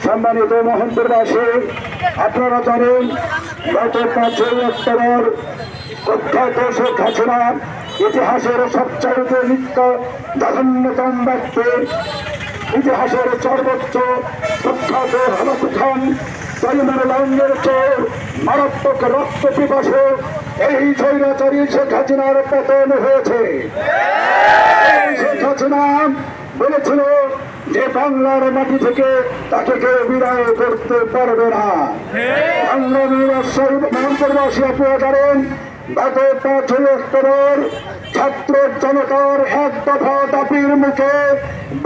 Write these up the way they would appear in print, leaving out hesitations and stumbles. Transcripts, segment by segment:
সম্মানিত মোহনপুরবাসী, আপনারা জানেন গত 5ই অক্টোবর প্রখ্যাত শেখ হাসিনা ইতিহাসের সবচাইতে জঘন্যতম ব্যক্তি, ইতিহাসের সর্বোচ্চ প্রখ্যাত হলকুখান পরিমাণ লঙ্ঘের চেয়ে মারাত্মক রক্ত পিপাসে এই স্বৈরাচারী শেখ হাসিনার পতন হয়েছে। শেখ হাসিনা বলেছিল যে বাংলার মাটি থেকে তাকে কেউ বিদায় করতে পারবে না। মোহনপুরবাসী আপনারা জানেন গত 5ই অক্টোবর ছাত্র জনতার এক দফা দাবির মুখে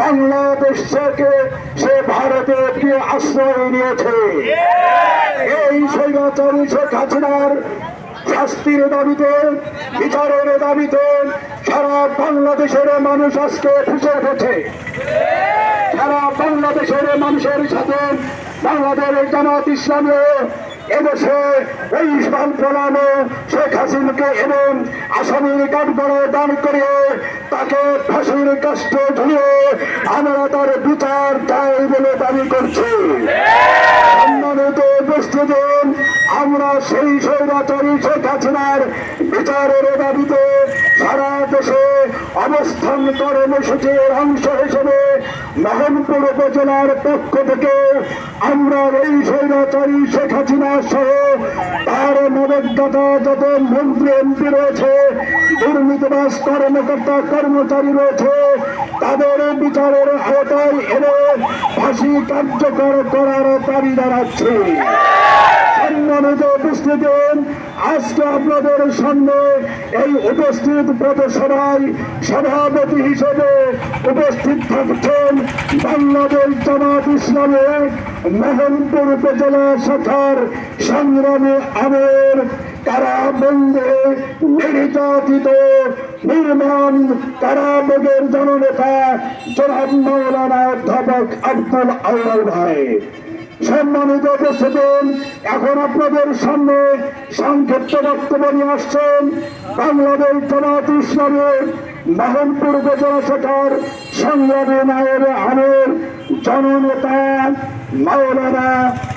বাংলাদেশ থেকে সে ভারতে গিয়ে আশ্রয় নিয়েছে। এই স্বৈরাচারী শেখ হাসিনার শাস্তির দাবিতে, বিচারের দাবিতে সারা বাংলাদেশের মানুষ আজকে ফুসে উঠেছে। সারা বাংলাদেশের মানুষের সাথে বাংলাদেশ জামাত ইসলামী এদেশে এই প্রণামে শেখ হাসিনাকে এবং আসামির কাঠগড়ায় দান করিয়ে তাকে ফাঁসির কাষ্ঠে ঝুলিয়ে আমরা তার বিচার চাই বলে দাবি করছি। সম্মানিত উপস্থিতি, আমরা সেই স্বৈরাচারী শেখ হাসিনার বিচারের দাবিতে সারা দেশে অবস্থান কর্মসূচির অংশ হিসেবে মোহনপুর উপজেলার পক্ষ থেকে আমরা এই স্বৈরাচারী শেখ হাসিনা সহ তার মদতদাতা যত মন্ত্রী এমপি রয়েছে, দুর্নীতিবাজ কর্মকর্তা কর্মচারী রয়েছে, তাদের বিচারের আওতায় এনে ফাঁসি কার্যকর করার দাবি জানাচ্ছি। সম্মানিত উপস্থিতি, আজকে আপনাদের সামনে এই উপস্থিত পথসভায় সভাপতি হিসেবে উপস্থিত থাকছেন বাংলাদেশ জামাত ইসলামী মোহনপুর উপজেলা শাখার সংগ্রামী আমির, কারাবন্দে নির্যাতিত নির্মাণ কারাবগের জননেতা জনাব মাওলানা অধ্যাপক আব্দুল আউয়াল ভাই। সম্মানিত উপস্থিতি, এখন আপনাদের সামনে সংক্ষিপ্ত বক্তব্য নিয়ে আসছেন বাংলাদেশ জামাত ইসলামী মোহনপুর উপজেলা শাখার সংগ্রামী নায়েবে আমির জননেতা মাওলানা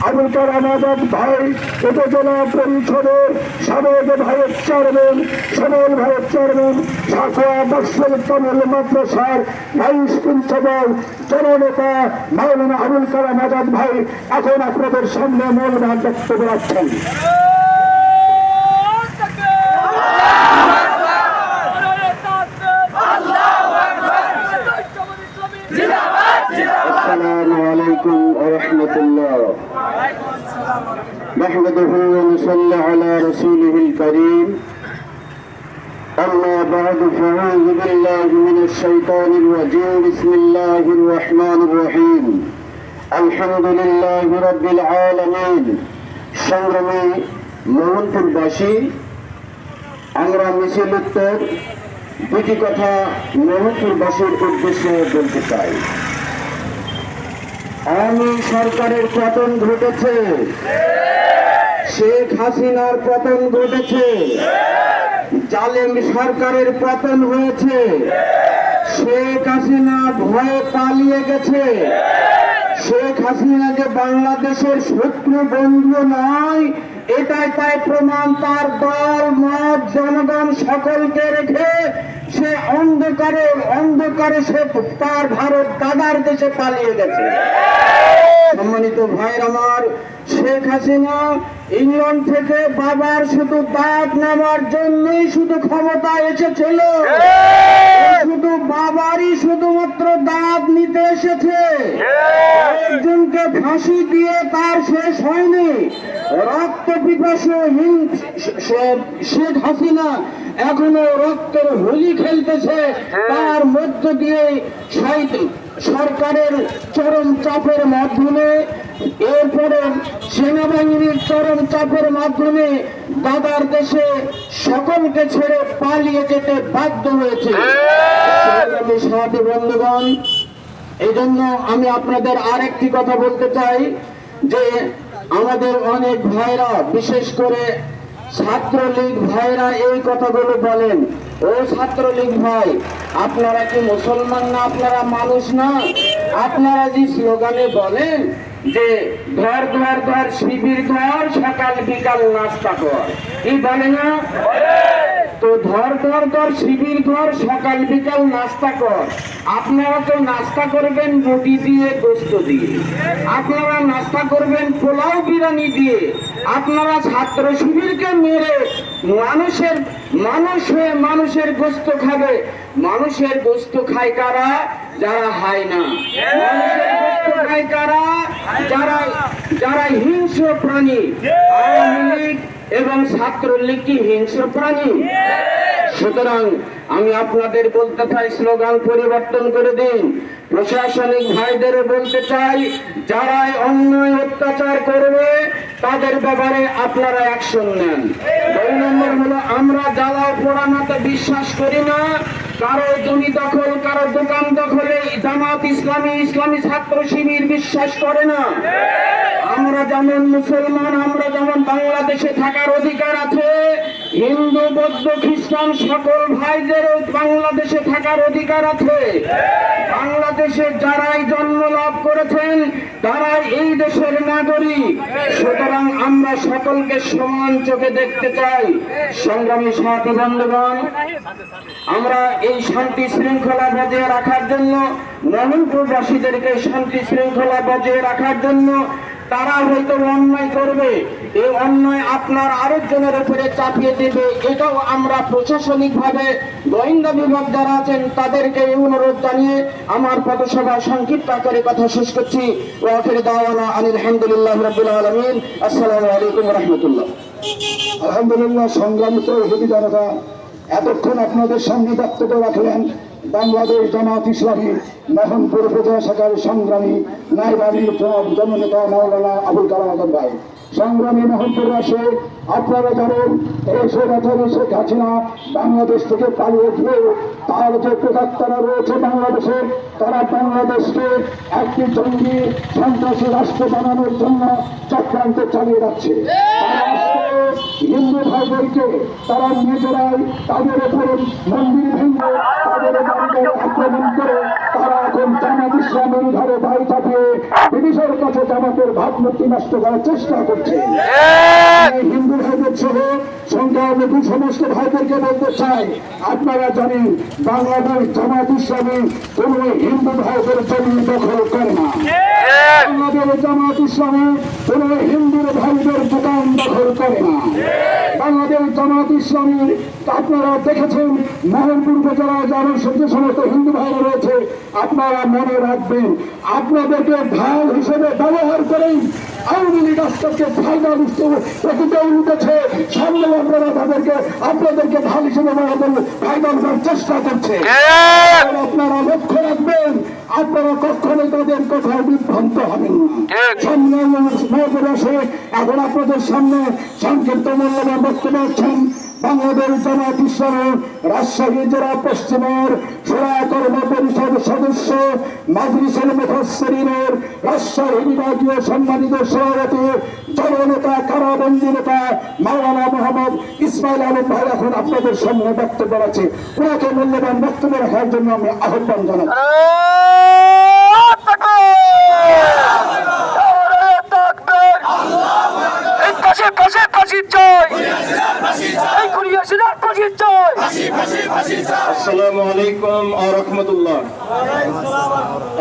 আবুল কালাম আজাদ ভাই, উপজেলা পরিষদের সাবেক ভাইস চেয়ারম্যান সমল ভাইস চেয়ারম্যান সাকুয়া দর্শন কামিল মাদ্রাসার ভাইস প্রিন্সিপাল জননেতা মাওলানা আবুল কালাম আজাদ ভাই এখন আপনাদের সামনে মূল্যবান বক্তব্য রাখছেন। আসসালামু আলাইকুম ওয়া রাহমাতুল্লাহ। নাহমাদুহু ওয়া নুসাল্লি আলা রাসূলিহিল কারীম। আম্মা বা'দু ফাআউযু বিল্লাহি মিনাশ শাইতানির রাজীম। বিসমিল্লাহির রাহমানির রহিম। আলহামদুলিল্লাহি রাব্বিল আলামিন। সংগ্রামী মোহনপুরবাসী, আমরা মিছিল উত্তর দুটি কথা মোহনপুরবাসীর উদ্দেশ্যে বলতে চাই। আওয়ামী সরকারের পতন ঘটেছে, শেখ হাসিনার পতন ঘটেছে, জালেম সরকারের পতন হয়েছে, শেখ হাসিনা ভয়ে পালিয়ে গেছে। শেখ হাসিনা যে বাংলাদেশের শত্রু বন্ধু নয়, এটাই তাই প্রমাণ। তার দল মত জনগণ সকলকে রেখে সে অন্ধকারে সে তার ভারত দাদার দেশে পালিয়ে গেছে। সম্মানিত ভাইয়ের আমার, শেখ হাসিনা ইংল্যান্ড থেকে বাবার শুধু দাঁত নেওয়ার জন্যই শুধু ক্ষমতা এসেছিল, শুধু বাবারই শুধুমাত্র দাঁত নিতে এসেছে। একজনকে ফাঁসি দিয়ে তার শেষ হয়নি। রক্ত পিপাসু শেখ হাসিনা এখনো রক্তের হোলি খেলতেছে। তার মধ্য দিয়ে সরকারের চরম চাপের মাধ্যমে, এরপরে সেনাবাহিনীর চরম চাপের মাধ্যমে দাদার দেশে সকলকে ছেড়ে পালিয়ে যেতে বাধ্য হয়েছে। সাথী বন্ধুগণ, এই জন্য আমি আপনাদের আরেকটি কথা বলতে চাই যে আমাদের অনেক ভাইরা, বিশেষ করে ছাত্রলীগ ভাইরা এই কথাগুলো বলেন। ও ছাত্রলীগ ভাই, আপনারা কি মুসলমান না? আপনারা মানুষ না? আপনারা যে স্লোগানে বলেন যে ধর ধর ধর শিবির ধর, সকাল বিকাল নাস্তা কর, এই বলে না? তো ধর ধর ধর শিবির ধর, সকাল বিকাল নাস্তা কর। আপনারা তো নাস্তা করবেন রুটি দিয়ে, গোস্ত দিয়ে, আপনারা নাস্তা করবেন পোলাও বিরিয়ানি দিয়ে। আপনারা ছাত্র শিবিরকে মেরে মানুষের গোস্ত খাবে। মানুষের গোস্ত খায় কারা? যারা হায় না। মানুষের গোস্ত খায় কারা? যারা হিংস্র প্রাণী। আওয়ামী লীগ এবং ছাত্রলীগ কি হিংস্র প্রাণী? সুতরাং আমি আপনাদের বলতে চাই, স্লোগান পরিবর্তন করে দিন। প্রশাসনিক ভাইদের বলতে চাই, যারাই অন্যায় অত্যাচার করবে তাদের ব্যাপারে আপনারা অ্যাকশন নেন। 2 নম্বর হলো, আমরা জ্বালাও পোড়ানোতে বিশ্বাস করি না। কারো জমি দখল, কারো দোকান দখলে জামাত ইসলামী, ইসলামী ছাত্র শিবির বিশ্বাস করে না। আমরা যেমন মুসলমান, আমরা যেমন বাংলাদেশে থাকার অধিকার আছে, হিন্দু বৌদ্ধ খ্রিস্টান সকল ভাইদেরও বাংলাদেশে থাকার অধিকার আছে। বাংলাদেশে যারাই জন্ম লাভ করেছেন তারাই এই দেশের নাগরিক। সুতরাং আমরা সকলকে সমান চোখে দেখতে চাই। সংগ্রামী সাথী বন্ধুগণ, আমরা এই শান্তি শৃঙ্খলা বজায় রাখার জন্য, মোহনপুরবাসীদেরকে শান্তি শৃঙ্খলা বজায় রাখার জন্য, তারা হয়তো অন্যায় করবে, এই অন্যায় আপনার আরেকজনের উপরে চাপিয়ে দেবে, এটাও আমরা প্রশাসনিকভাবে গোয়েন্দা বিভাগ যারা আছেন তাদেরকে এই অনুরোধ জানিয়ে আমার পথসভা সংক্ষিপ্ত আকারে কথা শেষ করছি। ওয়া আখিরু দাওয়ানা আনিল হামদুলিল্লাহি রাব্বিল আলামিন। আসসালামু আলাইকুম ওয়া রাহমাতুল্লাহ। আলহামদুলিল্লাহ। সংগ্রামিত হেবি জনতা, এতক্ষণ আপনাদের সামনে বক্তব্য রাখলেন বাংলাদেশ জামাত ইসলামী মোহনপুর উপজেলা শাখার সংগ্রামী নায়েব আমির জননেতা মাওলানা আবুল কালাম আজাদ ভাই। সংগ্রামী মোহনপুরবাসী, আপনারা জানেন এই স্বৈরাচারী শেখ হাসিনা বাংলাদেশ থেকে পালিয়ে গিয়ে তার যে প্রেতাত্মারা রয়েছে বাংলাদেশে, তারা বাংলাদেশকে একটি জঙ্গি সন্ত্রাসী রাষ্ট্র বানানোর জন্য চক্রান্ত চালিয়ে যাচ্ছে। হিন্দু ভাইদেরকে তারা নিজেরাই তাদের উপর মন্দির ভেঙে তাদের বাড়িতে আক্রমণ করে তারা এখন জামাত ইসলামের ঘরে দায় চাপিয়ে ব্রিটিশের কাছে জামাতের ভাবমূর্তি নষ্ট করার চেষ্টা করছে। হিন্দু ভাইদের সহ সংখ্যালঘু সমস্ত ভাইদেরকে বলতে চাই, আপনারা জানেন বাংলাদেশ জামাত ইসলামী কোন হিন্দু ভাইদের জমি দখল করে না। বাংলাদেশ জামাত ইসলামী কোন হিন্দুর ভাইদের দোকান দখল করে না। বাংলাদেশ জামাত ইসলামী আপনারা দেখেছেন মোহনপুর উপজেলায় যারা যে সমস্ত হিন্দু ভাইরা রয়েছে, আপনারা মনে রাখবেন আপনাদেরকে ঢাল হিসেবে ব্যবহার করেই আওয়ামী লীগ আজকে ফায়দা উঠেছে। সামনে আপনারা আপনাদেরকে ঢাল হিসেবে ফায়দা উঠার চেষ্টা করছে। আপনারা লক্ষ্য রাখবেন, আপনারা কখনোই তাদের কথায় বিভ্রান্ত হবেন না। সামনে আসে, এখন আপনাদের সামনে সংক্ষিপ্ত মূল্যবান বক্তব্য রাখছেন বাংলাদেশ জামাত ইসলামী রাজশাহী জেলা পশ্চিমের সুরা কর্ম পরিষদ সদস্য মাজলিসুল মুফাসসিরিনের রাজশাহী বিভাগীয় সম্মানিত সভাপতি জননেতা কারাবন্দী নেতা মাওলানা মোহাম্মদ ইসমাইল আলম ভাই এখন আপনাদের সামনে বক্তব্য আছে। ওনাকে মূল্যবান বক্তব্য রাখার জন্য আমি আহ্বান জানাই। আসসালামু আলাইকুম ওয়া রাহমাতুল্লাহ।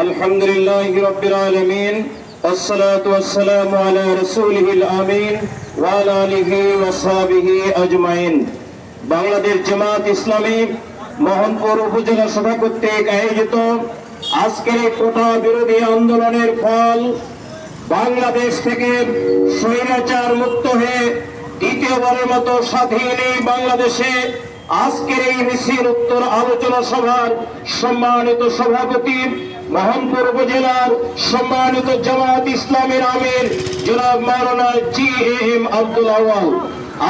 আলহামদুলিল্লাহি রাব্বিল আলামিন, والصلاة والسلام على رسوله الآمين وعلى آله وصحبه أجمعين। বাংলাদেশ জামাত ইসলামী মোহনপুর উপজেলা সভা কর্তৃক আয়োজিত আজকের এই কোটা বিরোধী আন্দোলনের ফল বাংলাদেশ থেকে স্বৈরাচার মুক্ত হয়ে দ্বিতীয়বারের মতো স্বাধীন এই বাংলাদেশে আজকের এই মিছিল উত্তর আলোচনা সভার সম্মানিত সভাপতি মোহনপুর উপজেলার সম্মানিত জামাত ইসলামের আমির জনাব মাওলানা জি.এম. আব্দুল আউয়াল।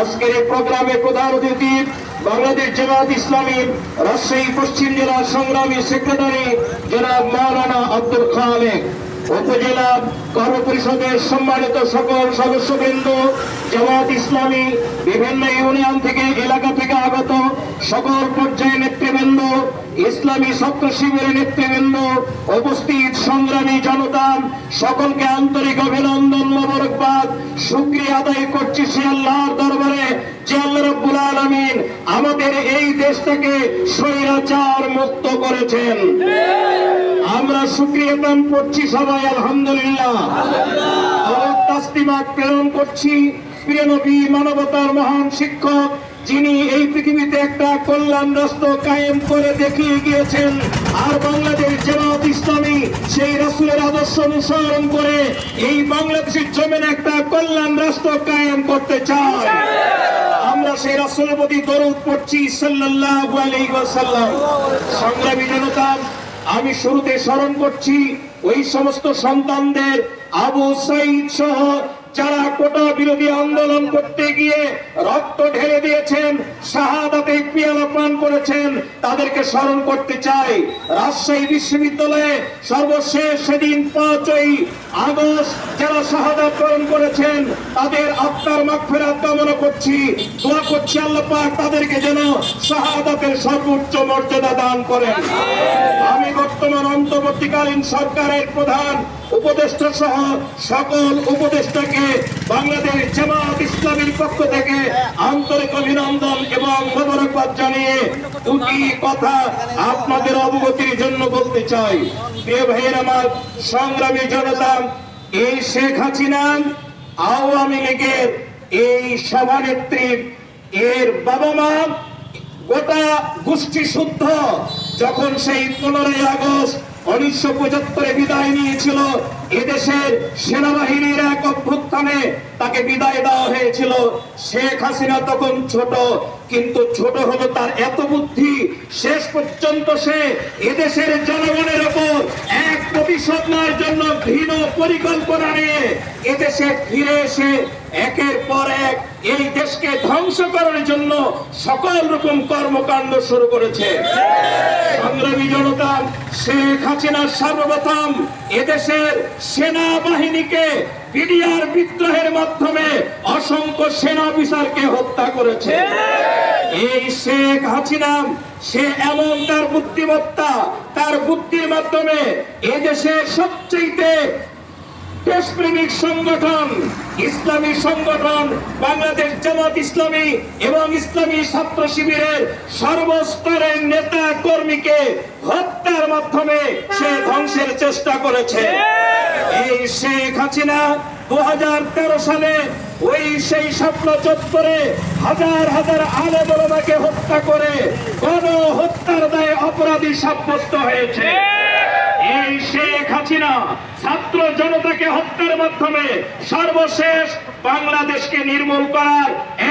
আজকের এই প্রোগ্রামে প্রধান অতিথি বাংলাদেশ জামাত ইসলামী রাজশাহী পশ্চিম জেলার সংগ্রামী সেক্রেটারি জনাব মাওলানা আব্দুল খালেক। উপজেলা কর্ম পরিষদের সম্মানিত সকল সদস্যবৃন্দ, জামাত ইসলামী বিভিন্ন ইউনিয়ন থেকে এলাকা থেকে আগত সকল পর্যায়ের নেতৃবৃন্দ, ইসলামী ছাত্র শিবিরের নেতৃবৃন্দ, উপস্থিত সংগ্রামী জনতা, সকলকে আন্তরিক অভিনন্দন, মোবারকবাদ, শুকরিয়া আদায় করছি সে আল্লাহর দরবারে যে আল্লাহ রাব্বুল আলামিন আমাদের এই দেশটাকে স্বৈরাচার মুক্ত করেছেন। আমরা শুকরিয়া দান করছি সবাই আলহামদুলিল্লাহ। তাসলিমাত প্রেরণ করছি প্রিয় নবী, মানবতার মহান শিক্ষক, যিনি এই পৃথিবীতে একটা কল্যাণ রাষ্ট্র কায়েম করে দেখিয়ে গিয়েছেন। আর বাংলাদেশ জামাত ইসলামী সেই রাসূলের আদর্শ অনুসরণ করে এই বাংলাদেশের জমিনে একটা কল্যাণ রাষ্ট্র কায়েম করতে চায়। আমরা সেই রাসূলের প্রতি দরুদ পড়ছি সাল্লাল্লাহু আলাইহি ওয়াসাল্লাম। সংগ্রামী জনতা, আমি শুরুতে স্মরণ করছি ওই সমস্ত সন্তানদের, আবু সাঈদ সহ যারা কোটা বিরোধী আন্দোলন করতে গিয়ে রক্ত ঢেলে দিয়েছেন, শাহাদাতে পিয়ালা পান করেছেন, তাদেরকে স্মরণ করতে চাই। রাজশাহী বিশ্ববিদ্যালয়ে সর্বশেষ সেদিন 5ই আগস্ট যারা শাহাদাত বরণ করেছেন, তাদের আত্মার মাগফিরাত কামনা করছি, দোয়া করছি আল্লাহ পাক তাদেরকে যেন শাহাদাতের সর্বোচ্চ মর্যাদা দান করেন। আমি বর্তমান অন্তর্বর্তীকালীন সরকারের প্রধান উপদেষ্টা সহ সকল উপদেষ্টাকে বাংলাদেশ জামাত ইসলামীর পক্ষ থেকে আন্তরিক অভিনন্দন এবং মোবারকবাদ জানিয়ে দুটি কথা আপনাদের অবগতির জন্য বলতে চাই। প্রিয় ভাইয়ের আমার, সংগ্রামী জনতা, এই শেখ হাসিনা আওয়ামী লীগের এই সভানেত্রী, এর বাবা মা গোটা গোষ্ঠী শুদ্ধ যখন সেই 15ই আগস্ট 1975-এ বিদায় নিয়েছিল, এদেশের সেনাবাহিনীর এক অভ্যুত্থানে তাকে বিদায় দেওয়া হয়েছিল। শেখ হাসিনা তখন ছোট, কিন্তু ছোট হলো তার এত বুদ্ধি, শেষ পর্যন্ত সে এদেশের জনগণের উপর এক প্রতিশোধ নেওয়ার জন্য ভিন্ন পরিকল্পনা নিয়ে এদেশে ফিরে এসে একের পর এক এই দেশকে ধ্বংস করার জন্য সকল রকম কর্মকাণ্ড শুরু করেছে। সংগ্রামী জনতা, শেখ হাসিনা সর্বপ্রথম এদেশের সেনাবাহিনীকে বিডিআর বিদ্রোহের মাধ্যমে অসংখ্য সেনা অফিসারকে হত্যা করেছে। এই শেখ হাসিনা সে এমন তার বুদ্ধিমত্তা, তার বুদ্ধির মাধ্যমে এদেশের সবচেয়ে দেশপ্রেমিক সংগঠন, ইসলামী সংগঠন বাংলাদেশ জামাত ইসলামী এবং ইসলামী ছাত্র শিবিরের সর্বস্তরের নেতা কর্মীকে হত্যার মাধ্যমে সে ধ্বংসের চেষ্টা করেছে। এই শেখ হাসিনা 2013 সালে ওই সেই স্বপ্ন চত্বরে হাজার হাজার আলেম ওলামাকে হত্যা করে গণহত্যার দায়ে অপরাধী সাব্যস্ত হয়েছে। এই শেখ হাসিনা ছাত্র জনতাকে হত্যার মাধ্যমে সর্বশেষ বাংলাদেশকে নির্মূল করার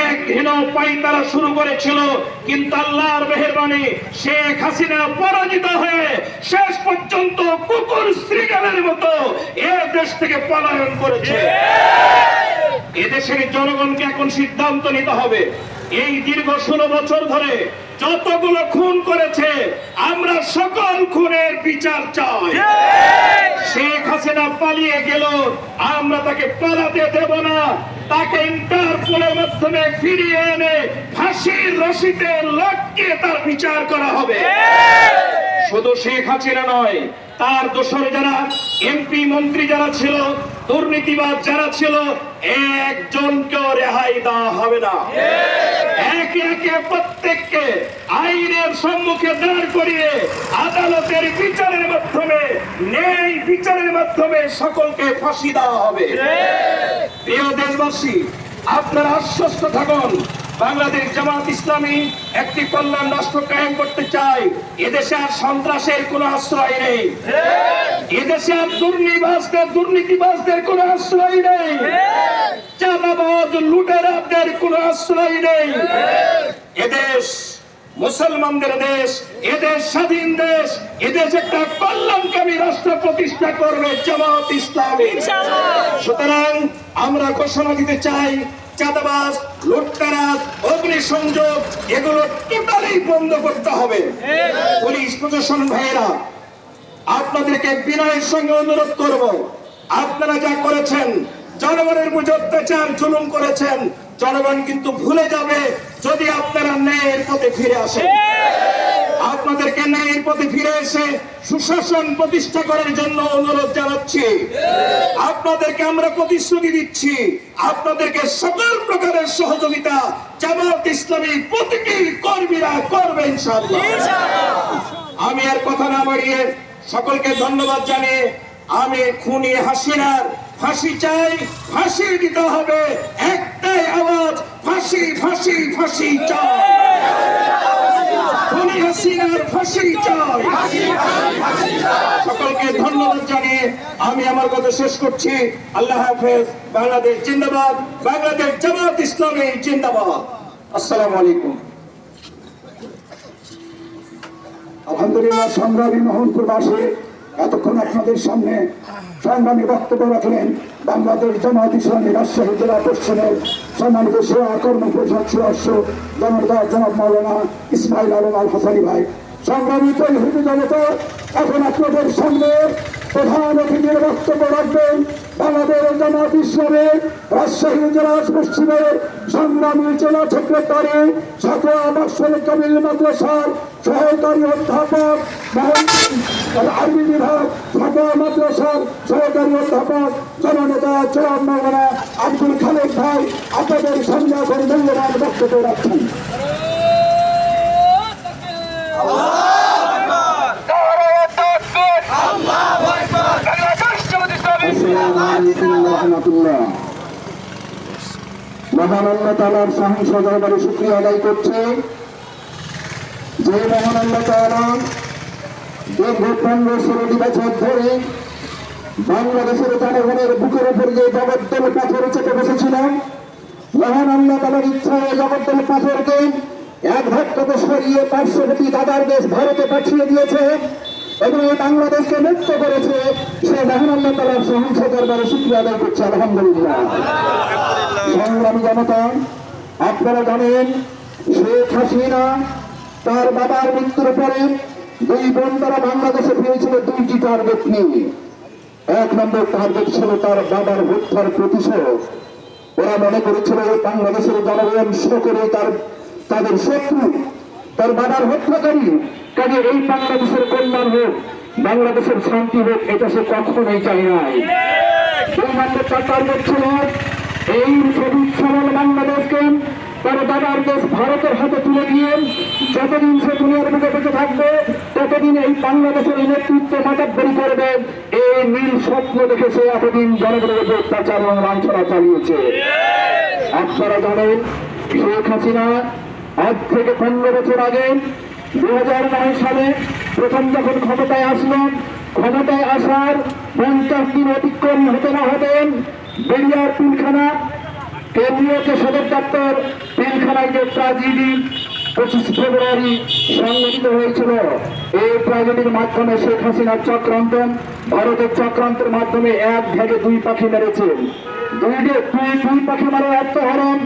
এক ঘৃণ পায়তারা শুরু করেছিল, কিন্তু আল্লাহর মেহেরবানি শেখ হাসিনা পরাজিত হয়ে শেষ পর্যন্ত কুকুর শৃগালের মতো এ দেশ থেকে পলায়ন করেছে। এদেশের জনগণকে এখন সিদ্ধান্ত নিতে হবে, এই দীর্ঘ 16 বছর ধরে যতগুলো খুন করেছে আমরা সকল খুনের বিচার চাই। শেখ হাসিনা পালিয়ে গেল, আমরা তাকে পালাতে দেব না, তাকে ইন্টারপোলের মাধ্যমে ফিরিয়ে এনে ফাঁসির রশিতে লটকিয়ে তার বিচার করা হবে। শুধু শেখ হাসিনা নয়, তার দোসর যারা এমপি মন্ত্রী যারা ছিল, দুর্নীতিবাজ যারা ছিল, একজনকেও রেহাই দেওয়া হবে না। একে একে প্রত্যেককে আইনের সম্মুখে দাঁড় করিয়ে আদালতের বিচারের মাধ্যমে, ন্যায় বিচারের মাধ্যমে সকলকে ফাঁসি দেওয়া হবে। প্রিয় দেশবাসী, আপনারা আশ্বস্ত থাকুন, বাংলাদেশ জামাত ইসলামী একটি কল্যাণ রাষ্ট্র কায়েম করতে চায়। এদেশে আর সন্ত্রাসের কোনো আশ্রয় নেই, এদেশে আর দুর্নীতিবাজদের কোনো আশ্রয় নেই, চাঁদাবাজ লুটেরাদের কোনো আশ্রয় নেই। এদেশ মুসলমানদের দেশ, এদেশ স্বাধীন দেশ, এদেশ একটা কল্যাণকামী রাষ্ট্র প্রতিষ্ঠা করবে জামাত ইসলামী। সুতরাং আমরা ঘোষণা দিতে চাই, চাঁদাবাজ, লুটতরাজ, অগ্নিসংযোগ এগুলো টোটালি বন্ধ করতে হবে। পুলিশ প্রশাসন ভাইয়েরা, আপনাদেরকে বিনয়ের সঙ্গে অনুরোধ করব, আপনারা যা করেছেন, জনগণের উপর অত্যাচার জুলুম করেছেন, জনগণ কিন্তু ভুলে যাবে যদি আপনারা ন্যায়ের পথে ফিরে আসেন। আপনাদেরকে ন্যায়ের পথে ফিরে এসে সুশাসন প্রতিষ্ঠা করার জন্য অনুরোধ জানাচ্ছি। আপনাদেরকে আমরা প্রতিশ্রুতি দিচ্ছি, আপনাদেরকে সকল প্রকারের সহযোগিতা জামায়াত ইসলামী প্রতিটি কর্মীরা করবে ইনশাআল্লাহ। আমি আর কথা না বাড়িয়ে সকলকে ধন্যবাদ জানিয়ে আমি খুনি হাসিনার ফাঁসি চাই, ফাঁসি দিতে হবে, একটাই আওয়াজ, ফাঁসি ফাঁসি ফাঁসি চাই, খুনি হাসিনার ফাঁসি চাই। সকলকে ধন্যবাদ জানিয়ে আমি আমার কথা শেষ করছি। আল্লাহ হাফেজ। বাংলাদেশ জিন্দাবাদ, বাংলাদেশ জামায়াত ইসলামী জিন্দাবাদ। আসসালামু আলাইকুম। আলহামদুলিল্লাহ, সংগ্রামী মোহনপুরবাসী, এতক্ষণ আপনাদের সামনে সংগ্রামী বক্তব্য রাখলেন বাংলাদেশ জামায়াত ইসলামী রাজশাহী জেলা পশ্চিমের সম্মানিত সেবা কর্ম পরিষদ সদস্য জনাব মাওলানা ইসমাইল আলম আল হাসানি ভাই। সংগ্রামী তৌহিদি জনতা, এখন আপনাদের সামনে প্রধান অতিথির বক্তব্য রাখবেন বাংলাদেশ জামায়াত ইসলামের রাজশাহী জেলা পশ্চিমের সংগ্রামী জেলা সেক্রেটারি সাতোয়া মাসুল কামিল মাদ্রাসার সহকারী অধ্যাপক আরবি বিভাগ সাতোয়া মাদ্রাসার সহকারী অধ্যাপক জননেতা জনাব মাওলানা আব্দুল খালেক ভাই আপনাদের সামনে এখন মূল্যবান বক্তব্য রাখছেন। মহান আল্লাহ তাআলার সহিংস দরবারে শুকরিয়া আদায় করছে যে মহান আল্লাহ তাআলা দীর্ঘ 15-16 বছর ধরে বাংলাদেশের জনগণের বুকের উপর যে জগদ্দল পাথর চেপে বসেছিলাম, মহান আল্লাহ তাআলার ইচ্ছায় জগদ্দল পাথরকে এক ধাক্কাতে সরিয়ে পার্শ্ববর্তী দাদার দেশ ভারতে পাঠিয়ে দিয়েছে এবং এই বাংলাদেশকে মুক্ত করেছে। সে মহান আল্লাহ তাআলার সহিংস দরবারে শুকরিয়া আদায় করছে আলহামদুলিল্লাহ। সংগ্রামী জনতা, আপনারা জানেন শেখ হাসিনা তার বাবার মৃত্যুর পরে দুই বোন তারা বাংলাদেশে ফিরেছিল 2টি টার্গেট নিয়ে। 1 নম্বর টার্গেট ছিল তার বাবার হত্যার প্রতিশোধ। ওরা মনে করেছিল এই বাংলাদেশের জনগণ সকলে তাদের শত্রু, তার বাবার হত্যাকারী, কাজে এই বাংলাদেশের কল্যাণ হোক, বাংলাদেশের শান্তি হোক, এটা সে কখনোই চায় নাই। 2 নম্বর টার্গেট ছিল এই সবুজ সরল বাংলাদেশকে তার বাবার দেশ ভারতের হাতে তুলে দিয়ে যতদিন সে দুনিয়ার বুকে বেঁচে থাকবে ততদিন এই বাংলাদেশের নেতৃত্ব মাতাব্বরি করবে। এই নীল স্বপ্ন দেখেছে এতদিন জনগণের উপর অত্যাচার এবং লাঞ্ছনা চালিয়েছে। আপনারা জানেন শেখ হাসিনা আজ থেকে 15 বছর আগে 2009 সালে প্রথম যখন ক্ষমতায় আসলেন, ক্ষমতায় আসার 50 দিন অতিক্রম হতে না হতেন বেরিয়ার পিলখানা, কেন্দ্রীয় যে সদর দপ্তর পিলখানায় যে ট্রাজেডি 25 ফেব্রুয়ারি সংঘটিত হয়েছিল, এই ট্রাজেডির মাধ্যমে শেখ হাসিনার চক্রান্ত, ভারতের চক্রান্তের মাধ্যমে 1 ভেগে 2 পাখি মেরেছেন। দুই পাখি মারা আত্মহরণ।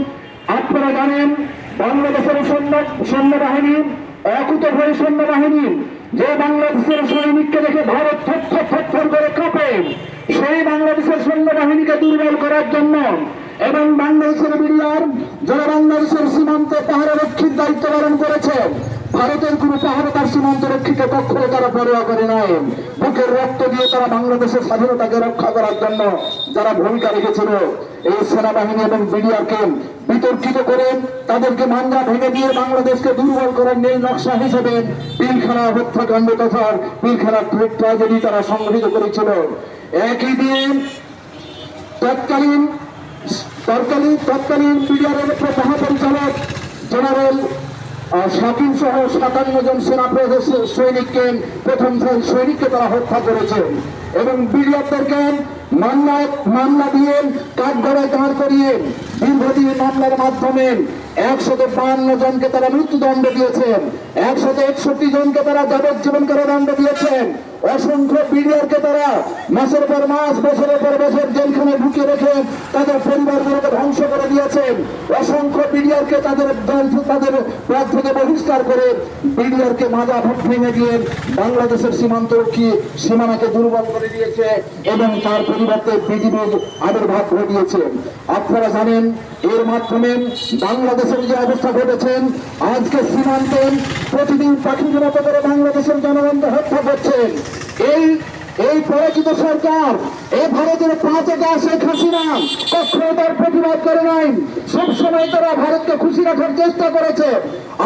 আপনারা জানেন বাংলাদেশের সৈন্যবাহিনী অকুতভয় সৈন্যবাহিনী, যে বাংলাদেশের সৈনিককে দেখে ভারত থর করে কাঁপে, সেই বাংলাদেশের সৈন্যবাহিনীকে দুর্বল করার জন্য এবং বাংলাদেশের বিডিআর যারা বাংলাদেশের সীমান্তে পাহাড়রক্ষীর দায়িত্ব পালন করেছে, ভারতের কোন পাহাড়তার সীমান্ত রক্ষীকে কখনো তারা পরোয়া করে নাই। বুকের রক্ত দিয়ে তারা বাংলাদেশের স্বাধীনতাকে রক্ষা করার জন্য যারা ভূমিকা রেখেছিল, এই সেনাবাহিনী এবং বিডিআরকে বিতর্কিত করে তাদেরকে মাঞ্জা ভেঙে দিয়ে বাংলাদেশকে দুর্বল করার নীল নকশা হিসেবে পিলখানা হত্যাকাণ্ড তথা পিলখানা ট্রাজেডি তারা সংঘটিত করেছিল। একই দিন তৎকালীন বিডিআরের মহাপরিচালক জেনারেল শাকিল সহ 57 জন সেনা সৈনিককে সৈনিককে তারা হত্যা করেছে এবং বিডিআরদেরকে মামলা দিয়ে কাঠগড়ায় দাঁড় করিয়ে দীর্ঘদিন মামলার মাধ্যমে 152 জনকে তারা মৃত্যুদণ্ড দিয়েছেন, 161 জনকে তারা যাবজ্জীবন কারাদণ্ড দিয়েছেন, অসংখ্য বিডিআরকে তারা মাসের পর মাস, বছরের পর বছর জেলখানে ঢুকিয়ে রেখে তাদের পরিবারগুলোকে ধ্বংস করে দিয়েছেন। অসংখ্য বিডিআরকে তাদের পদ থেকে বহিষ্কার করে বিডিআরকে মাজা ভেঙে দিয়ে বাংলাদেশের সীমানাকে দুর্বল করে দিয়েছে এবং তার পরিবর্তে বিজিবির আবির্ভাব ঘটিয়েছে। আপনারা জানেন এর মাধ্যমে বাংলাদেশের যে অবস্থা ঘটেছেন, আজকে সীমান্তে প্রতিদিন পাখির মতো করে বাংলাদেশের জনগণকে হত্যা করছেন। এই পরাজিত সরকার, এই ভারতের 5 শেখ হাসিনা কখনো তার প্রতিবাদ করে নাই। সবসময় তারা ভারতকে খুশি রাখার চেষ্টা করেছে।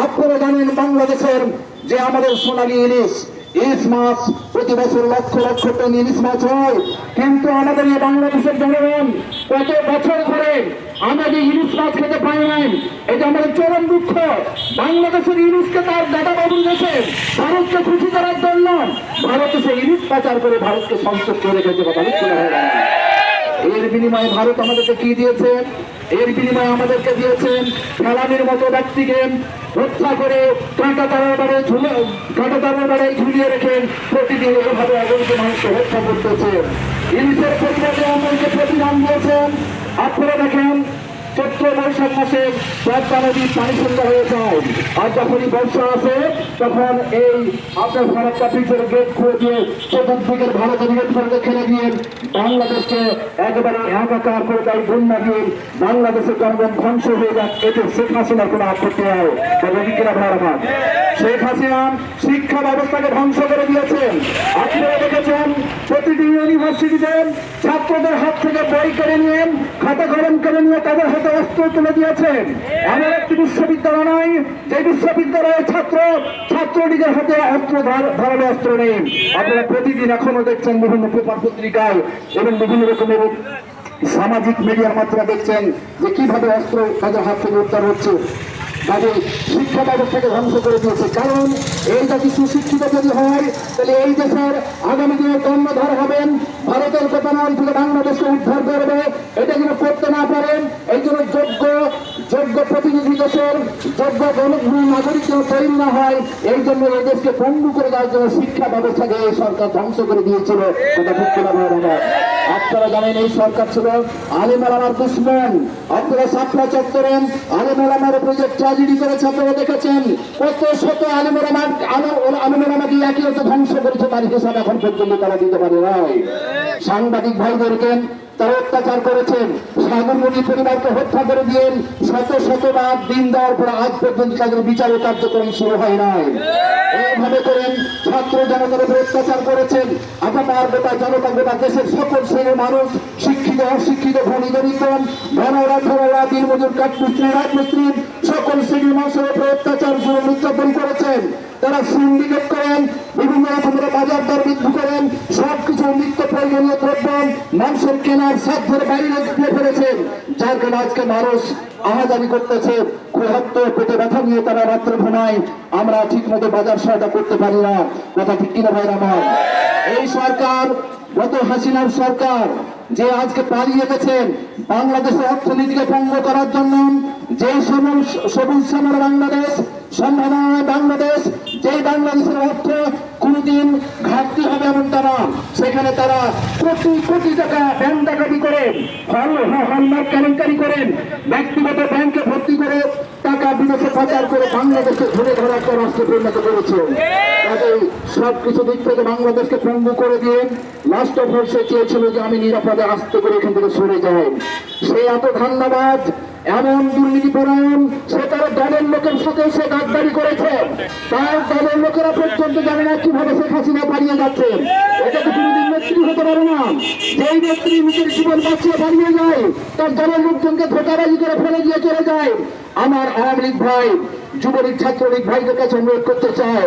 আপনারা জানেন বাংলাদেশের যে আমাদের সোনালী ইলিশ মাছ প্রতি বছর লক্ষ লক্ষ টন ইলিশ মাছ হয়, কিন্তু আমাদের এই বাংলাদেশের জনগণ কত বছর ধরে আমাদের ইলিশ মাছ খেতে পায় নাই। এটা আমাদের চরম দুঃখ। বাংলাদেশের ইলিশকে তার দাদা বাবু দেশে ভারতকে খুশি করার জন্য ভারত সে ইলিশ পাচার করে ভারতকে সন্তুষ্ট রেখেছে। কথা বুঝতে পারে। এর বিনিময়ে ভারত আমাদেরকে কি দিয়েছে? এর বিনিময়ে আমাদেরকে দিয়েছেন ফেলানির মতো ব্যক্তিকে হত্যা করে কাঁটা তারের বাড়ায় ঝুলিয়ে রেখে প্রতিদিন এভাবে অগণিত মানুষকে হত্যা করতেছে। ইলিশের পরিবর্তে আমাদেরকে প্রতিদান দিয়েছেন। আপনারা দেখেন চৈত্র বৈশাখ মাসে পদ্মা নদীর পানি সুন্দর হয়ে যায়, আর যখনই বর্ষা আসে তখন এই আপনার ভারতটা পিছের গেট খুলে দিয়ে চতুর্দিকের ভারতের গেট করে খেলে দিয়ে বাংলাদেশকে একেবারে একাকার করে দেয়, বন্যা দিয়ে বাংলাদেশের জনগণ ধ্বংস হয়ে যায়। এতে শেখ হাসিনার কোনো আপত্তি হয়? শেখ হাসিনা শিক্ষা ব্যবস্থাকে ধ্বংস করে দিয়েছেন। আপনারা দেখেছেন প্রতিটি ইউনিভার্সিটিতে ছাত্রদের হাত থেকে বই কেড়ে নিয়ে, খাতা কলম কেড়ে নিয়ে তাদের হাতে অস্ত্র তুলে দিয়েছেন। এমন একটি বিশ্ববিদ্যালয় নয় যে বিশ্ববিদ্যালয়ের ছাত্রলীগের হাতে ধারালো অস্ত্র নেই। আপনারা প্রতিদিন এখনো দেখছেন বিভিন্ন পেপার পত্রিকায় এবং বিভিন্ন রকমের সামাজিক মিডিয়ার মাধ্যমে দেখছেন যে কিভাবে অস্ত্র তাদের হাত থেকে উদ্ধার হচ্ছে। তাদের শিক্ষা ব্যবস্থাকে ধ্বংস করে দিয়েছে। কারণ এই জাতি সুশিক্ষিত যদি হয় তাহলে এই দেশের আগামী দিনের কর্ণধার হবেন, ভারতের চেতনার থেকে বাংলাদেশকে উদ্ধার করবে। এটা যেন করতে না পারেন, এই জন্য যোগ্য প্রতিনিধি দেশের যোগ্য নাগরিক যেন তৈরি না হয়, এই জন্য এই দেশকে পঙ্গু করে দেওয়ার জন্য শিক্ষা ব্যবস্থাকে এই সরকার ধ্বংস করে দিয়েছিল। এটা বুঝতে পারবেন। আপনারা জানেন এই সরকার ছিল আলেম ওলামার দুশমন। আপনারা সাপলা চত্বরে আলেম ওলামার উপরে যে ট্র্যাজেডি করেছে আপনারা দেখেছেন। কত শত আলেম ওলামাকে একই হচ্ছে ধ্বংস করেছে, তার হিসাব এখন পর্যন্ত তারা দিতে পারে নাই। সাংবাদিক ভাইদেরকে তারা অত্যাচার করেছেন, সাগরমণি পরিবারকে হত্যা করে দিয়ে শতবার দিন দেওয়ার পর আজ পর্যন্ত তাদের বিচার কার্যক্রম শুরু হয় নাই। এইভাবে করেন ছাত্র জনতার উপর অত্যাচার করেছেন। আপনার গোটা জনতা, গোটা দেশের সকল শ্রেণীর মানুষ, শিক্ষিত অশিক্ষিত, ধনী দরিদ্র, ধনরা দিনমজুর, কাঠমিস্ত্রি, রাজমিস্ত্রি, সকল শ্রেণীর মানুষের উপর অত্যাচার নির্যাতন করেছেন। তারা সিন্ডিকেট করেন, বিভিন্ন রকমের বাজার দর বৃদ্ধি করেন, সবকিছু নিত্য প্রয়োজনীয় দ্রব্য মানুষের কেনার সাধ্যের বাইরে দিয়ে ফেলেছেন, যার কারণে আজকে মানুষ আহাজারি করতেছে। ক্ষুধার্ত পেটে ব্যথা নিয়ে তারা রাত্রে ঘুমায়। আমরা ঠিক মতো বাজার সহায়তা করতে পারি না। কথা ঠিক কিনা ভাই আমার? এই সরকার, গত হাসিনার সরকার যে আজকে পালিয়ে গেছেন বাংলাদেশের অর্থনীতিকে ভঙ্গ করার জন্য, যে সবুজ শ্যামল বাংলাদেশ, সম্ভাবনায় বাংলাদেশ, যে বাংলাদেশের অর্থ কোনদিন ঘাটতি হবে এমনটা না, সেখানে তারা কোটি কোটি টাকা ব্যাংক ডাকাতি করে, হলমার্ক কেলেঙ্কারি করেন, ব্যক্তিগত ব্যাংকে ভর্তি করে টাকা বিদেশে পাচার করে বাংলাদেশকে ধরে ধরে একটা রাষ্ট্রে পরিণত করেছে। তাদের সবকিছু দিক থেকে বাংলাদেশকে পঙ্গু করে দিয়ে লাস্ট অফ অল সে চেয়েছিল যে আমি নিরাপদে আস্তে করে এখান থেকে সরে যাই। সে এত ধান্দাবাজ, এমন দুর্নীতিপরায়ণ, সে তার দলের লোকের সাথে সে গাদ্দারি করেছে। তার দলের লোকেরা পর্যন্ত জানে না কিভাবে শেখ হাসিনা পালিয়ে যাচ্ছে। এটা তো কোনোদিন নেত্রী হতে পারে না। যেই নেত্রী নিজের জীবন বাঁচিয়ে পালিয়ে যায়, তার দলের লোকজনকে ধোঁকাবাজি করে ফেলে দিয়ে চলে যায়। আমার আওয়ামী লীগ ভাই, যুবলীগ, ছাত্রলীগ ভাইদের কাছে অনুরোধ করতে চাই,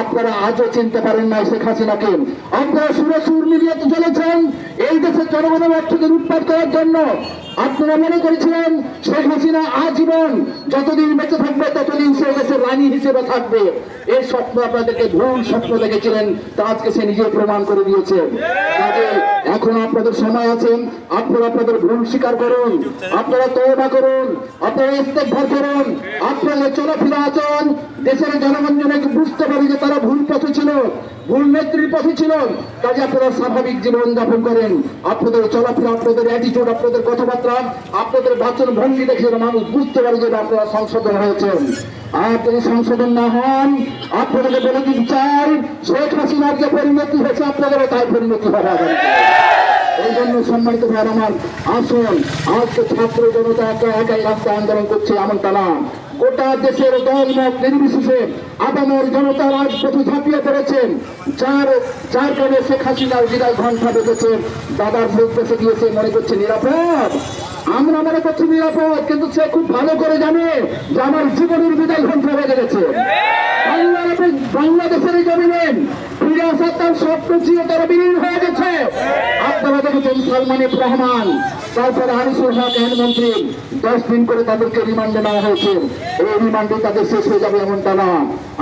আপনারা আজও চিনতে পারেন না শেখ হাসিনাকে। আপনারা সুর মিলিয়ে চলেছেন এই দেশের জনগণের অর্থকে লুটপাট করার জন্য। আপনারা মনে করেছিলেন শেখ হাসিনা আজীবন যতদিন বেঁচে থাকবে ততদিন সে দেশের রানী হিসেবে থাকবে। এই স্বপ্ন আপনাদেরকে ভুল স্বপ্ন দেখেছিলেন, তা আজকে সে নিজে প্রমাণ করে দিয়েছে। কাজে এখন আপনাদের সময় আছে, আপনারা আপনাদের ভুল স্বীকার করুন, আপনারা তওবা করুন, আপনারা ইস্তেগফার করুন, আপনাদের চলাফেরা আচরণ দেশের জনগণ যেন বুঝতে পারে যে তারা ভুল পথে ছিল, ভুল নেত্রীর পথে ছিল। কাজে আপনারা স্বাভাবিক জীবন যাপন করেন, আপনাদের চলাফেরা, আপনাদের অ্যাটিটিউড, আপনাদের কথাবার্তা, আপনাদের বাচন ভঙ্গি দেখে যেন মানুষ বুঝতে পারে যে আপনারা সংশোধন হয়েছেন। আর যদি সংশোধন না হন, আপনাদেরকে বলে দিতে চাই, শেখ হাসিনার যে পরিণতি হয়েছে আপনাদেরও তাই পরিণতি হবে। এই জন্য সম্মানিত ভাই আমার, আসুন আজকে ছাত্র জনতা একাই রাস্তা আন্দোলন করছে এমনটা না, গোটা দেশের দলমত নির্বিশেষে আপামর জনতা রাজপথে ঝাঁপিয়ে পড়েছেন। যার কারণে শেখ হাসিনার বিদায় ঘণ্টা বেজেছে, দাদার মুখ বেঁচে গিয়েছে, মনে করছে নিরাপদ। আমরা মনে করছি নিরাপদ, কিন্তু সে খুব ভালো করে জানে যে আমার জীবনের বিদায় ঘণ্টা বেজে গেছে। বাংলাদেশের এই জমিনেন ফিরে আসার তার স্বপ্ন চিরতরে বিলীন হয়ে গেছে। আপনারা দেখেছেন সালমান এফ রহমান, তারপরে আনিসুল হক আইনমন্ত্রী, 10 দিন করে তাদেরকে রিমান্ডে নেওয়া হয়েছে। এই রিমান্ডে তাদের শেষ হয়ে যাবে এমনটা না।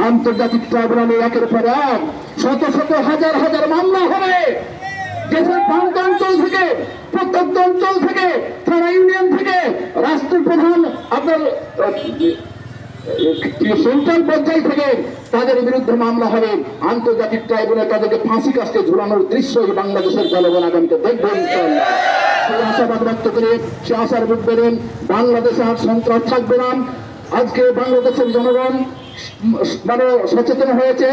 আন্তর্জাতিক ট্রাইব্যুনালে একের পর এক শত শত হাজার হাজার মামলা হবে। দেশের প্রান্ত অঞ্চল থেকে, প্রত্যন্ত অঞ্চল থেকে, থানা ইউনিয়ন থেকে, রাষ্ট্রপ্রধান আপনার সেন্ট্রাল পর্যায় থেকে তাদের বিরুদ্ধে মামলা হবে। আন্তর্জাতিক ট্রাইব্যুনালে তাদেরকে ফাঁসি কাস্টে ঝুলানোর দৃশ্য বাংলাদেশের জনগণ আগামীতে দেখবেন ইনশাআল্লাহ। সেই আশাবাদ ব্যক্ত করে সে আশার বুক বেড়েন, বাংলাদেশে আর সন্ত্রাস থাকবে না। আজকে বাংলাদেশের জনগণ মানে সচেতন হয়েছে।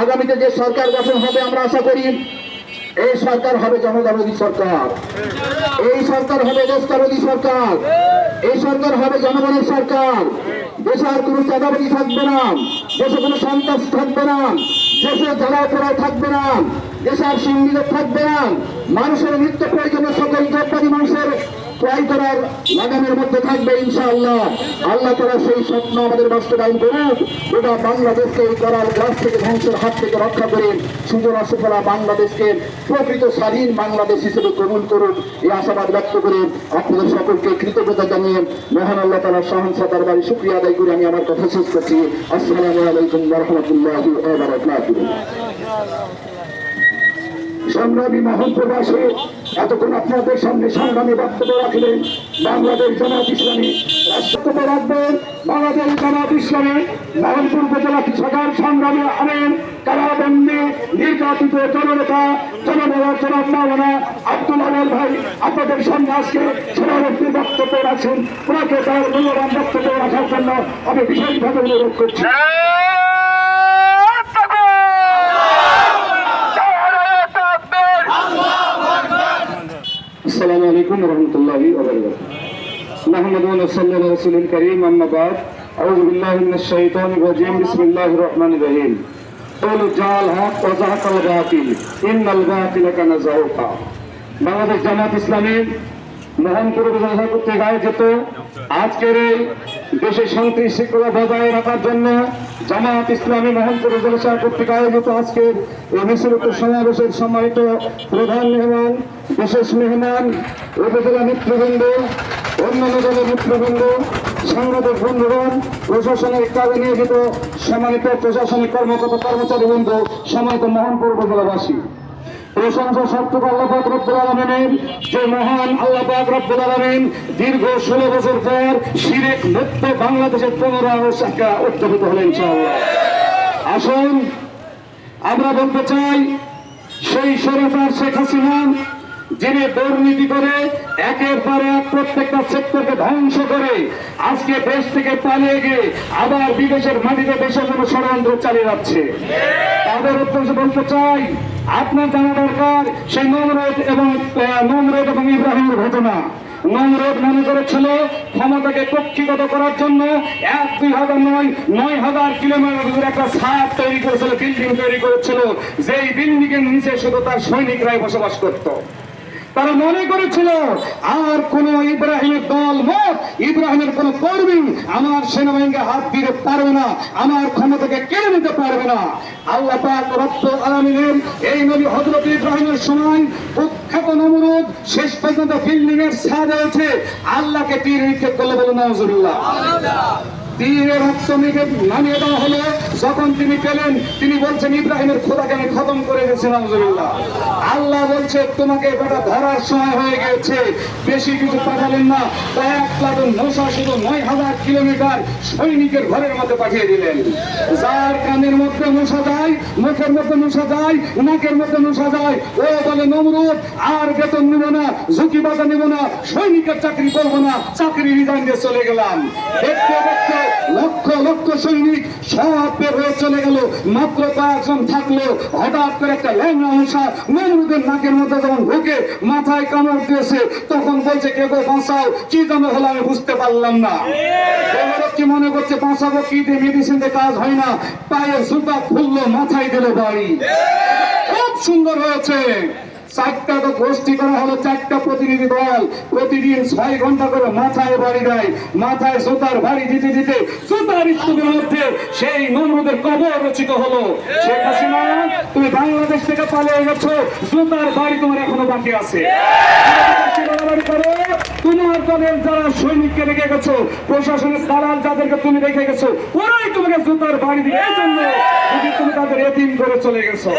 আগামীতে যে সরকার গঠন হবে আমরা আশা করি এই সরকার হবে জনগণবিরোধী সরকার, এই সরকার হবে দেশবিরোধী সরকার, এই সরকার হবে জনগণের সরকার। দেশে আর কোনো চাঁদাবাজি থাকবে না, দেশে কোনো সন্ত্রাস থাকবে না, দেশে জ্বালাও পোড়াও থাকবে না, দেশে আর সিন্ডিকেট থাকবে না। মানুষের নিত্য প্রয়োজনীয় সকল দ্রব্যাদি মানুষের ক্রয় করার লাগামের মধ্যে থাকবে ইনশাআল্লাহ। আল্লাহ তাআলা সেই স্বপ্ন আমাদের বাস্তবায়ন করুক। গোটা বাংলাদেশকে এই করার গ্রাস থেকে, ধ্বংসের হাত থেকে রক্ষা করে সুজলা সুফলা বাংলাদেশকে প্রকৃত স্বাধীন বাংলাদেশ হিসেবে কবুল করুন, এই আশাবাদ ব্যক্ত করে আপনাদের সকলকে কৃতজ্ঞতা জানিয়ে মহান আল্লাহ তাআলার সহনশীলতার বাড়ি শুকরিয়া আদায় করে আমি আমার কথা শেষ করছি। আসসালামু আলাইকুম ওয়া রাহমাতুল্লাহি ওয়া বারাকাতুহু। সংগ্রামী মহান প্রবাসী, এতক্ষণ আপনাদের সামনে সংগ্রামী বক্তব্য রাখলেন বাংলাদেশ জামাত ইসলামী। বক্তব্য রাখবেন বাংলাদেশ জামাত ইসলামী মোহনপুর উপজেলা কৃষকার সংগ্রামী আনেন কারাবন্দী নির্যাতিত জননেতা জননেতা জনাব মাওলানা আব্দুল আওয়াল ভাই আপনাদের সামনে আজকে সভাপতি বক্তব্য রাখছেন। ওনাকে তার মূল্যবান বক্তব্য রাখার জন্য আমি বিশেষভাবে অনুরোধ করছি। السلام عليكم ورحمة الله وبركاته نحمد ونصلي على رسول الكريم أما بعد أعوذ بالله من الشيطان الرجيم بسم الله الرحمن الرحيم قل جاء الحق وزهق الباطل إن الباطل كان زهوقا বাংলাদেশ জামাত ইসলামী মোহনপুর উপজেলা কর্তৃক আয়োজিত আজকের এই দেশে শান্তি শৃঙ্খলা বজায় রাখার জন্য জামাত ইসলামী মোহনপুর উপজেলা কর্তৃক আয়োজিত আজকের এই মিছিল সমাবেশের সম্মানিত প্রধান মেহমান, বিশেষ মেহমান, উপজেলা নেতৃবৃন্দ, অন্যান্য দলের নেতৃবৃন্দ, সাংবাদিক বন্ধুগণ, প্রশাসনিক কাজে নিয়োজিত সম্মানিত প্রশাসনিক কর্মকর্তা কর্মচারীবৃন্দ, সম্মানিত মোহনপুর উপজেলাবাসী, প্রশংসা সত্যক আল্লাহ পাক রব্বুল আলামিনের, যে মহান আল্লাহ পাক রব্বুল আলামিন দীর্ঘ 16 বছর পর শিরক মুক্ত বাংলাদেশের পুনরাবর্তন উদ্যোগিত হলেন ইনশাআল্লাহ। আসুন আমরা বলতে চাই, সেই স্বৈরাচার শেখ হাসিনা যিনি দুর্নীতি করে একের পর এক প্রত্যেকটা সেক্টরকে ধ্বংস করে আজকে দেশ থেকে পালিয়ে গিয়ে আবার বিদেশের মাটিতে দেশের জন্য ষড়যন্ত্র চালিয়ে যাচ্ছে, তাদের উদ্দেশ্যে বলতে চাই, আপনার জানা দরকার সেই নমরুদ এবং ইব্রাহিমের ঘটনা। নমরুদ মনে করেছিল ক্ষমতাকে কক্ষিগত করার জন্য 1-2 নয় 9,000 কিলোমিটার একটা ছাদ তৈরি করেছিল, বিল্ডিং তৈরি করেছিল, যেই বিল্ডিং এর নিচে শুধু তার সৈনিকরাই বসবাস করত। তারা মনে করেছিল আর কোন ইব্রাহিমের দল মত, ইব্রাহিমের কোন কর্মী আমার সেনাবাহিনীকে হাত দিতে পারবে না, আমার ক্ষমতাকে কেড়ে নিতে পারবে না। আল্লাহ পাক রব্বুল আলামিনের এই নবী হযরত ইব্রাহিমের সময় কুখ্যাত নমরুদ নমরুদ শেষ পর্যন্ত বিল্ডিং এর ছাদে উঠে আল্লাহকে তীর নিক্ষেপ করলে বলে নাউজুবিল্লাহ। তীরের রক্ত মেঘে নামিয়ে দেওয়া হলো, যখন তিনি পেলেন তিনি বলছেন ইব্রাহিমের খোদাকে আমি খতম করে গেছি নাউজুবিল্লাহ। আল্লাহ বলছে তোমাকে বেটা ধরার সময় হয়ে গেছে, বেশি কিছু পাঠালেন না, কয়েক প্লাটুন নৌসা শুধু ৯,০০০ কিলোমিটার সৈনিকের ঘরের মধ্যে পাঠিয়ে দিলেন। যার কানের মধ্যে মশা যায়, মুখের মধ্যে মশা যায়, নাকের মধ্যে মশা যায়, ও বলে নমরুদ আর বেতন নিব না, ঝুঁকি বাধা নিব না, সৈনিকের চাকরি করবো না, চাকরি রিজাইন দিয়ে চলে গেলাম। দেখতে দেখতে লক্ষ লক্ষ সৈনিক সব বের হয়ে চলে গেল, মাত্র কয়েকজন থাকলো। হঠাৎ করে একটা ল্যাংড়া মশা নমরুদের নাকের মধ্যে যখন ঢুকে মাথায় কামড় দিয়েছে, তখন বলছে কে গো বাঁচাও, কি যেন হলো আমি বুঝতে পারলাম না। কি মনে করছে বাঁচাবো কি দিয়ে, মেডিসিন দিয়ে কাজ হয় না, পায়ের জুতা খুললো, মাথায় দিল বাড়ি। খুব সুন্দর হয়েছে। 4টা তো গোষ্ঠী করা হলো, 4টা প্রতিনিধি দল, প্রতিদিন 6 ঘন্টা করে মাথায় বাড়ি দেয়, মাথায় জুতার বাড়ি দিতে দিতে জুতার স্তূপের মধ্যে সেই নমরুদের কবর রচিত হলো। শেখ হাসিনা তুমি বাংলাদেশ থেকে পালিয়ে গেছো, জুতার বাড়ি তোমার এখনো বাকি আছে। তোমার দলের যারা সৈনিককে রেখে গেছো, প্রশাসনের দালাল যাদেরকে তুমি রেখে গেছো, ওরাই তোমাকে জুতার বাড়ি দিয়ে এই জন্য তুমি তাদের এতিম করে চলে গেছো।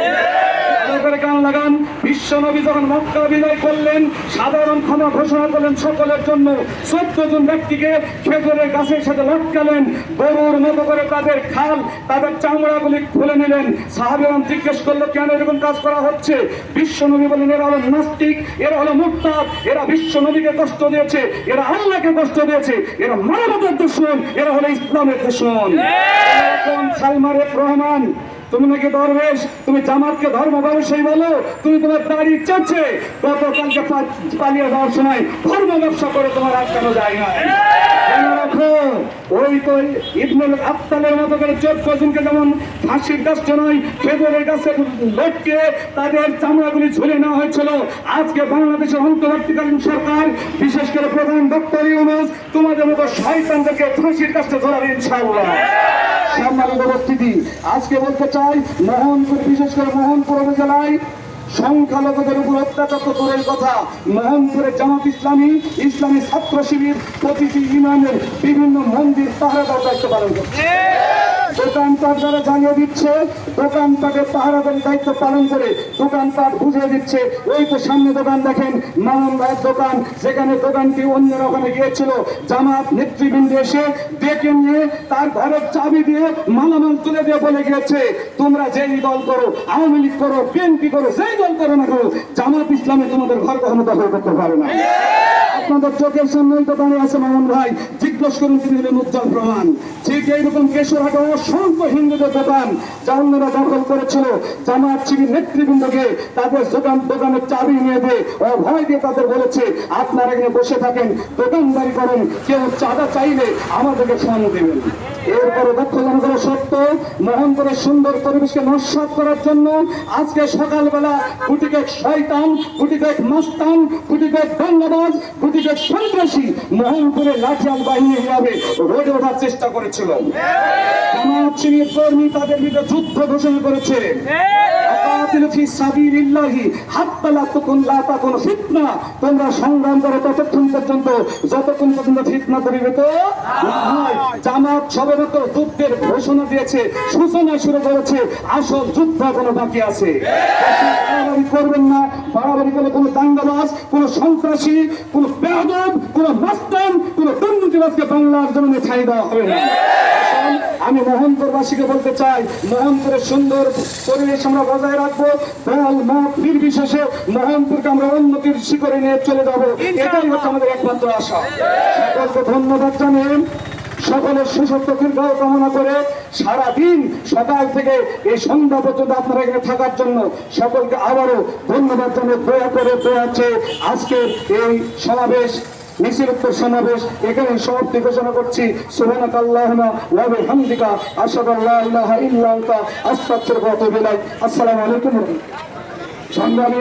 কান লাগান, বিশ্ব নবী যখন মক্কা বিজয় করলেন, সাধারণ ক্ষমা ঘোষণা করলেন সকলের জন্য। 14 জন ব্যক্তিকে খেজুরের গাছের সাথে লটকালেন, গরুর মতো করে তাদের খাল, তাদের চামড়াগুলি খুলে নিলেন। সাহাবীরা জিজ্ঞেস করলো কেন এরকম কাজ করা হচ্ছে? বিশ্ব নবী বলেন এরা হলো নাস্তিক, এরা হলো মুরতাদ, এরা বিশ্ব নবীকে কষ্ট দিয়েছে, এরা আল্লাহকে কষ্ট দিয়েছে, এরা মানবতার দুশমন, এরা হলো ইসলামের দুশমন। সালমান রহমান তুমি নাকি দরবেশ, তুমি জামাতকে ধর্ম ব্যবসায়ী বলো, তুমি তোমার দাড়ি চাচ্ছে, গতকালকে পালিয়ে যাওয়ার সময় ধর্ম ব্যবসা করে তোমার আটকানো যায় না। মনে রাখো, ওই তো ইবনুল আফতালের মতো করে 14 জনকে যেমন ফাঁসির কাছে নয় খেজুরের গাছে লটকে তাদের চামড়াগুলি ঝুলে নেওয়া হয়েছিল, আজকে বাংলাদেশের অন্তর্বর্তীকালীন সরকার, বিশেষ করে প্রধান ডক্টর ইউনূস তোমাদের মতো শয়তানদেরকে ফাঁসির কাছে ঝোলাবে ইনশাআল্লাহ। সম্মানিত উপস্থিতি, আজকে বলতে চাই মোহনপুর, বিশেষ করে মোহনপুর উপজেলায় সংখ্যালঘুদের উপর অত্যাচার তো দূরের কথা, মোহনপুরে জামাত ইসলামী, ইসলামী ছাত্র শিবির প্রতিটি ইমামের বিভিন্ন মন্দির পাহারাদার দায়িত্ব পালন করছে। দোকানপাট যারা জ্বালিয়ে দিচ্ছে, দোকানপাটের পাহারাদার দায়িত্ব পালন করে দোকানপাট বুঝিয়ে দিচ্ছে। ওই তো সামনে দোকান দেখেন, মামুন ভাইয়ের দোকান, যেখানে দোকানটি অন্যের ওখানে গিয়েছিল, জামাত নেতৃবৃন্দ এসে ডেকে নিয়ে তার ঘরের চাবি দিয়ে মালামাল তুলে দিয়ে বলে গিয়েছে তোমরা যেই দল করো, আওয়ামী লীগ করো, বিএনপি করো, যেই দল করো না করো, জামাত ইসলামে তোমাদের ঘর কখনো দখল করতে পারে না। আপনাদের চোখের সামনেই তো দাঁড়িয়ে আছে মামুন ভাই, জিজ্ঞেস করুন তিনি হলেন উজ্জ্বল প্রমাণ। ঠিক এইরকম কেশরহাটে অসংখ্য হিন্দুদের দোকান যা অন্যরা দখল করেছিল, জামাত শিবির নেতৃবৃন্দকে তাদের দোকানের চাবি নিয়ে দিয়ে অভয় দিয়ে তাদের বলেছে আপনারা এখানে বসে থাকেন, দোকানদারি করেন, কেউ চাঁদা চাইলে আমাদেরকে ফোন দেবেন। এরপরে দুঃখজনক হলো সত্য, মোহনপুরের সুন্দর পরিবেশকে নস্যাৎ করার জন্য আজকে সকালবেলা গুটিকেক শয়তান, গুটিকেক মাস্তান, গুটিকেক দঙ্গাবাজ, গুটিকেক সন্ত্রাসী মোহনপুরে লাঠিয়াল বাহিনী হিসাবে রোডে ওঠার চেষ্টা করেছিল। জামাত শিবির কর্মী তাদের বিরুদ্ধে যুদ্ধ ঘোষণা করেছে। তোমরা সংগ্রাম করো ততক্ষণ পর্যন্ত যতক্ষণ পর্যন্ত ফিতনা পরিবেত না হয়। জামাত সবেমাত্র যুদ্ধের ঘোষণা দিয়েছে, সূচনা শুরু করেছে, আসল যুদ্ধ এখনো বাকি আছে। বাড়াবাড়ি করবেন না, বাড়াবাড়ি করলে কোনো দাঙ্গাবাজ, কোনো সন্ত্রাসী, কোনো বেয়াদব, কোনো মাস্তান, কোনো দুর্নীতিবাজকে বাংলার জমিনে ছাই দেওয়া হবে না। আমি মোহনপুরবাসীকে বলতে চাই, মোহনপুরের সুন্দর পরিবেশ আমরা বজায় রাখবো, দল মত নির্বিশেষে মোহনপুরকে আমরা উন্নতির শিখরে নিয়ে চলে যাবো, এটাই হচ্ছে আমাদের একমাত্র আশা। সকলকে ধন্যবাদ জানিয়ে সকলের সুস্বাস্থ্য দীর্ঘায়ু কামনা করে সারাদিন সকাল থেকে এই সন্ধ্যা পর্যন্ত আপনারা এখানে থাকার জন্য সকলকে আবারও ধন্যবাদ জানিয়ে দয়া করে দোয়াচ্ছে আজকের এই সমাবেশ, মিছিল উত্তর সমাবেশ এখানে সমাপ্তি ঘোষণা করছি। সুবহানাকাল্লাহুম্মা ওয়া বিহামদিকা আশহাদু আল্লা ইলাহা ইল্লা আনতা আস্তাগফিরুকা ওয়া আতুবু ইলাইক। আসসালামু আলাইকুম। সংগ্রামী